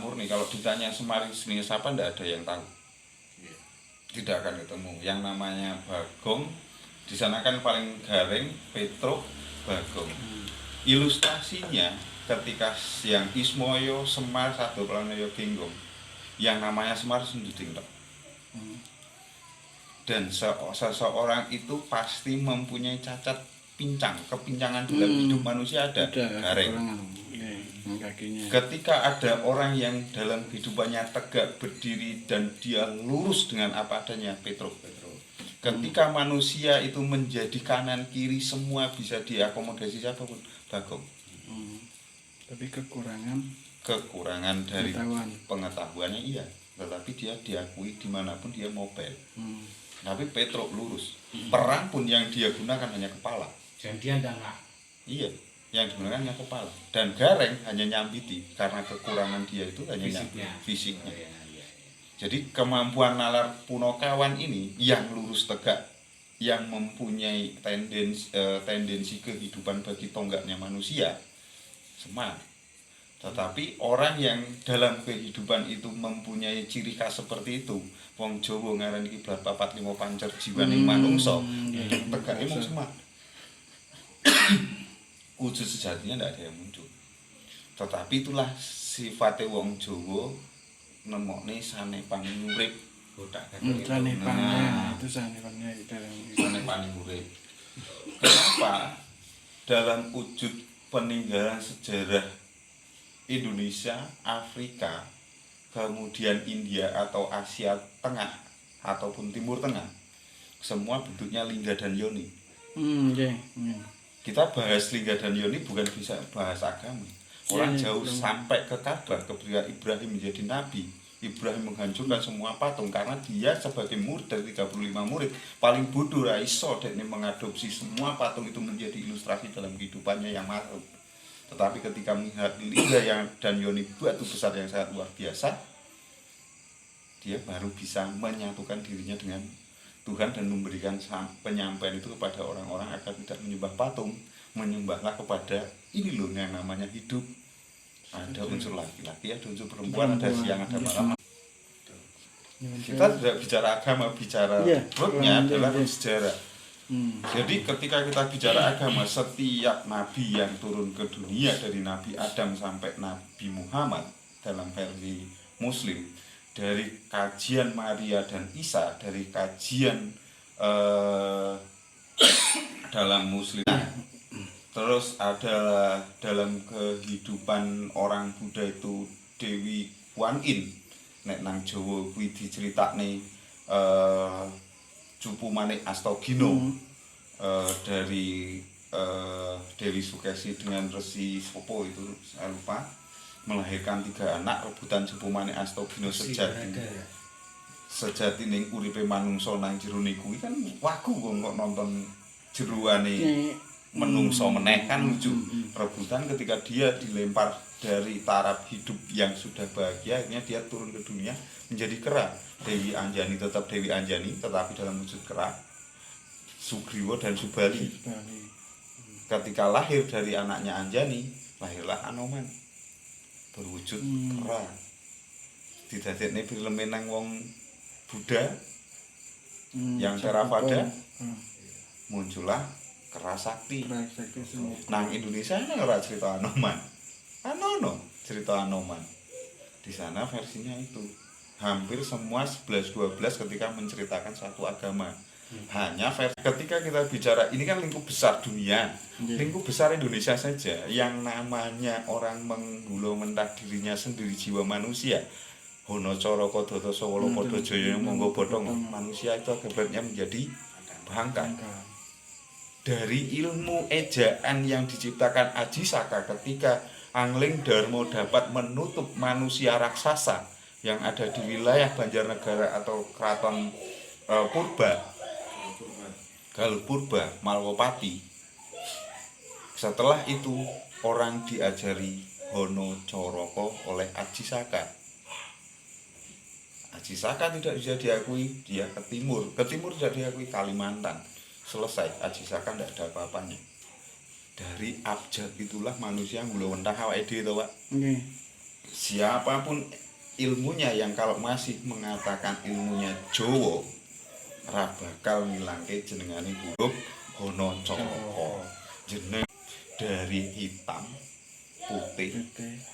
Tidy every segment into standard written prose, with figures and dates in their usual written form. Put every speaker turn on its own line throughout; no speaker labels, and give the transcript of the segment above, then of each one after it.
murni. Kalau ditanya Semar seni siapa, tidak ada yang tahu. Tidak akan ketemu. Yang namanya Bagong, di sana kan paling garing, Petruk, Bagong. Ilustrasinya ketika yang Ismoyo, Semar, Sado Planoyo Genggong, yang namanya Semar sendiri. Dan seseorang itu pasti mempunyai cacat pincang, kepincangan dalam hidup manusia ada garing. Ketika ada orang yang dalam kehidupannya tegak berdiri dan dia lurus dengan apa adanya, Petruk. Ketika manusia itu menjadi kanan kiri semua bisa diakomodasi siapapun, Bagong.
Tapi kekurangan
dari pengetahuannya iya, tetapi dia diakui dimanapun dia mobile. Tapi Petruk lurus. Perang pun yang dia gunakan hanya kepala.
Dan dia enggak.
Iya, yang digunakan hanya kepala. Dan Gareng hanya nyambiti karena kekurangan dia itu hanya fisiknya. Jadi kemampuan nalar Punokawan ini yang lurus tegak, yang mempunyai tendensi kehidupan bagi tonggaknya manusia, Semar. Tetapi orang yang dalam kehidupan itu mempunyai ciri khas seperti itu, wong Jawa ngaran kiblat 4 5 pancer jiwaning manungsa, tegake mung Semar. Wujud sejatinya tidak ada yang muncul. Tetapi itulah sifatnya wong Jawa, nemokne sanepan urip. Sanepan urip. Kenapa dalam wujud peninggalan sejarah Indonesia, Afrika, kemudian India atau Asia Tengah ataupun Timur Tengah, semua bentuknya lingga dan yoni. Kita bahas lingga dan yoni bukan bisa bahas agama. Orang jauh sampai ke Ka'bah ketika Ibrahim menjadi nabi. Ibrahim menghancurkan semua patung karena dia sebagai murid dari 35 murid paling bodoh raiso dan mengadopsi semua patung itu menjadi ilustrasi dalam kehidupannya yang makhluk. Tetapi ketika melihat lingga yang dan yoni batu besar yang sangat luar biasa, dia baru bisa menyatukan dirinya dengan Tuhan dan memberikan penyampaian itu kepada orang-orang agar tidak menyembah patung, menyembahlah kepada ini loh yang namanya hidup. Ada unsur laki-laki, ada unsur perempuan, ada siang, ada malam. Kita tidak bicara agama, bicara rootnya adalah sejarah. Jadi ketika kita bicara agama, setiap nabi yang turun ke dunia dari Nabi Adam sampai Nabi Muhammad dalam versi Muslim, dari kajian Maria dan Isa, dari kajian dalam Muslim, terus ada dalam kehidupan orang Buddha itu Dewi Kuan Yin. Nek nang Jawa kuwi diceritakne Cupu Manik Astagina dari Dewi Sukesi dengan Resi Sopo itu saya lupa, melahirkan 3 anak rebutan Cupu Manik Astagina sejati ning uripe manungsa nang jero niku kan wagu kok nonton jeroane menungso meneh kan lucu. Rebutan ketika dia dilempar dari taraf hidup yang sudah bahagia, akhirnya dia turun ke dunia menjadi kera. Dewi Anjani tetap Dewi Anjani tetapi dalam wujud kera. Sugriwa dan Subali. Ketika lahir dari anaknya Anjani, lahirlah Anoman berwujud kera. Didadekne filme nang wong Buddha yang Theravada, muncullah kera sakti. Nang Indonesia ini ora cerita Anoman. Anono cerita Anoman. Di sana versinya itu hampir semua 11-12 ketika menceritakan satu agama. Hanya versi ketika kita bicara ini kan lingkup besar dunia, lingkup besar Indonesia saja yang namanya orang menggulung mentah dirinya sendiri jiwa manusia. Hono Coroko Doto Sowolo Podo Joyo Monggo Bodong, manusia itu akibatnya menjadi bangkai. Dari ilmu ejaan yang diciptakan Aji Saka ketika Angling Darmo dapat menutup manusia raksasa yang ada di wilayah Banjarnegara atau Keraton Galuh Purba, Malwopati. Setelah itu orang diajari Hono Coroko oleh Aji Saka. Aji Saka tidak bisa diakui, dia ke timur tidak diakui, Kalimantan. Selesai, Aji Saka tidak ada apa-apanya. Dari abjad itulah manusia ngulawentah awake dhewe to, Pak. siapapun ilmunya yang kalau masih mengatakan ilmunya Jawa ora bakal ngilangke jenengane huruf Hanacaraka. Jeneng dari hitam, putih,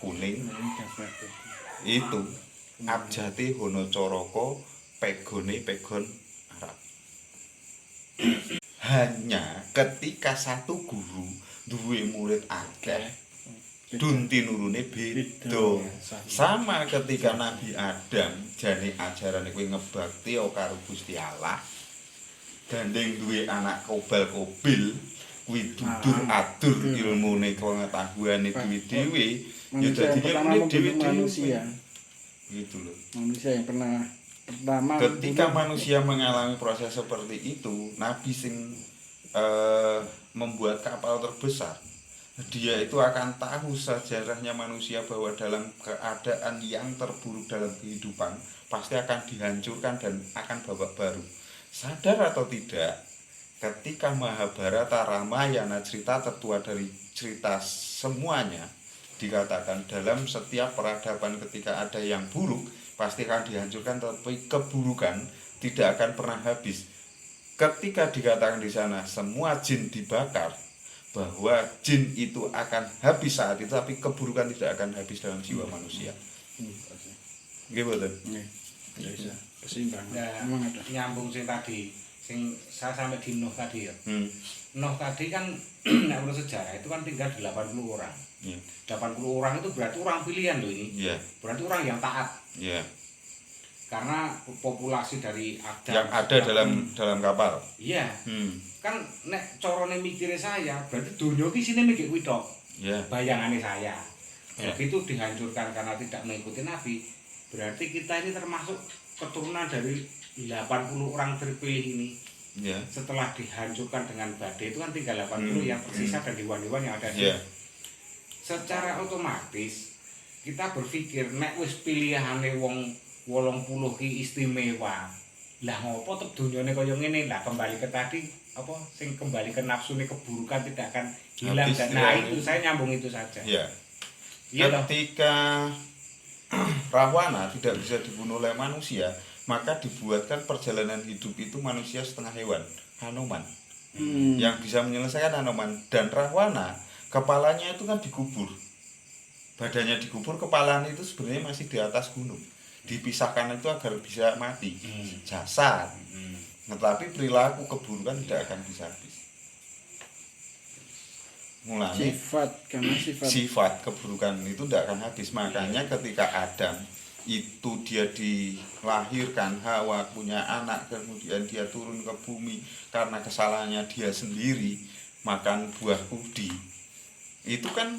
kuning itu abjate Hanacaraka, pegone pegon Arab. Hanya ketika satu guru duwe murid akeh dunti nurune beda. Sama ketika Nabi Adam jane ajarane kowe ngebakti karo Gusti Allah. Gandeng duwe anak kobal-kobil kuwi dudur adur ilmune pengetahuane dhewe-dhewe ya dadi ilmune dhewe-dhewe gitu loh.
Manusia yang pertama
ketika manusia mengalami proses seperti itu, Nabi sing membuat kapal terbesar, dia itu akan tahu sejarahnya manusia bahwa dalam keadaan yang terburuk dalam kehidupan pasti akan dihancurkan dan akan babak baru. Sadar atau tidak, ketika Mahabharata Ramayana cerita tertua dari cerita semuanya dikatakan dalam setiap peradaban ketika ada yang buruk pasti akan dihancurkan, tapi keburukan tidak akan pernah habis. Ketika dikatakan di sana semua jin dibakar, bahwa jin itu akan habis saat itu, tapi keburukan tidak akan habis dalam jiwa manusia. Nggih mboten?
Nggih. Bisa keseimbangan.
Nah, nyambung sing tadi, sing saya sampai di Nuh tadi ya. Nuh tadi kan nek menurut sejarah itu kan tinggal 80 orang.
Yeah.
80 orang itu berarti orang pilihan loh ini.
Yeah.
Berarti orang yang taat.
Yeah.
Karena populasi dari Adam
yang ada dalam kapal.
Iya. Kan nek carane mikire saya, berarti dunia iki sine mikir kuwi tok.
Yeah.
Bayangane saya.
Yeah.
Begitu dihancurkan karena tidak mengikuti Nabi, berarti kita ini termasuk keturunan dari 80 orang terpilih ini.
Yeah.
Setelah dihancurkan dengan badai itu kan tinggal 80 yang tersisa dan dewan-dewan yang ada di.
Yeah.
Secara otomatis kita berpikir nek wis pilihane wong 80 ki istimewa. Lah ngopo tek dunyane kaya ngene? Lah kembali ke tadi apa sing kembali ke nafsune keburukan tidak akan hilang. Nah, itu saya nyambung itu saja.
Ya.
Iya
ketika Rahwana tidak bisa dibunuh oleh manusia, maka dibuatkan perjalanan hidup itu manusia setengah hewan, Hanuman. Yang bisa menyelesaikan Hanuman. Dan Rahwana kepalanya itu kan dikubur. Badannya dikubur, kepalanya itu sebenarnya masih di atas gunung. Dipisahkan itu agar bisa mati. Jasad. Tetapi perilaku keburukan tidak akan bisa habis. Mulanya sifat keburukan itu tidak akan habis. Makanya ketika Adam itu dia dilahirkan, Hawa punya anak, kemudian dia turun ke bumi karena kesalahannya dia sendiri makan buah kudi. Itu kan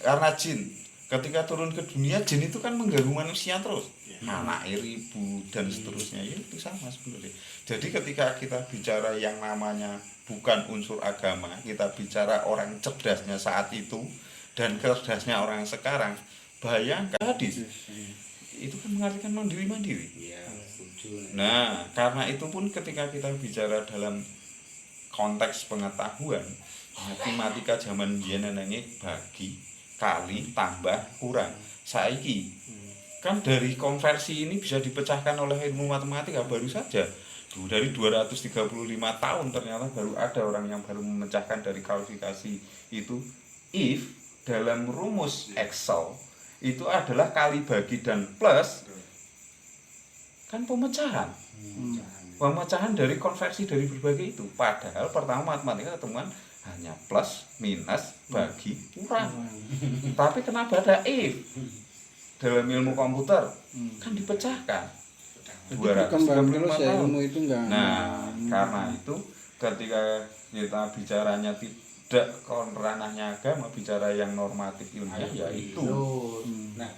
karena jin. Ketika turun ke dunia, jin itu kan mengganggu manusia terus, anak ribut dan seterusnya. Ya, itu sama sebenarnya. Jadi ketika kita bicara yang namanya bukan unsur agama, kita bicara orang cerdasnya saat itu dan cerdasnya orang sekarang. Bayangkan hadis itu kan mengartikan mandiri.
Iya, setuju.
Nah, karena itu pun ketika kita bicara dalam konteks pengetahuan, matematika zaman biyen nanging bagi kali tambah kurang. Saiki kan dari konversi ini bisa dipecahkan oleh ilmu matematika baru saja. Dari 235 tahun ternyata baru ada orang yang baru memecahkan dari kualifikasi itu. If dalam rumus Excel itu adalah kali bagi dan plus kan pemecahan. Pemecahan dari konversi dari berbagai itu. Padahal pertama matematika ketemuan hanya plus, minus, bagi, kurang. Tapi kenapa ada if? Dalam ilmu komputer kan dipecahkan. 235 tahun.
Itu enggak.
Nah, karena itu ketika kita bicaranya tidak ranahnya agama, bicara yang normatif ilmiah ya itu.
Nah,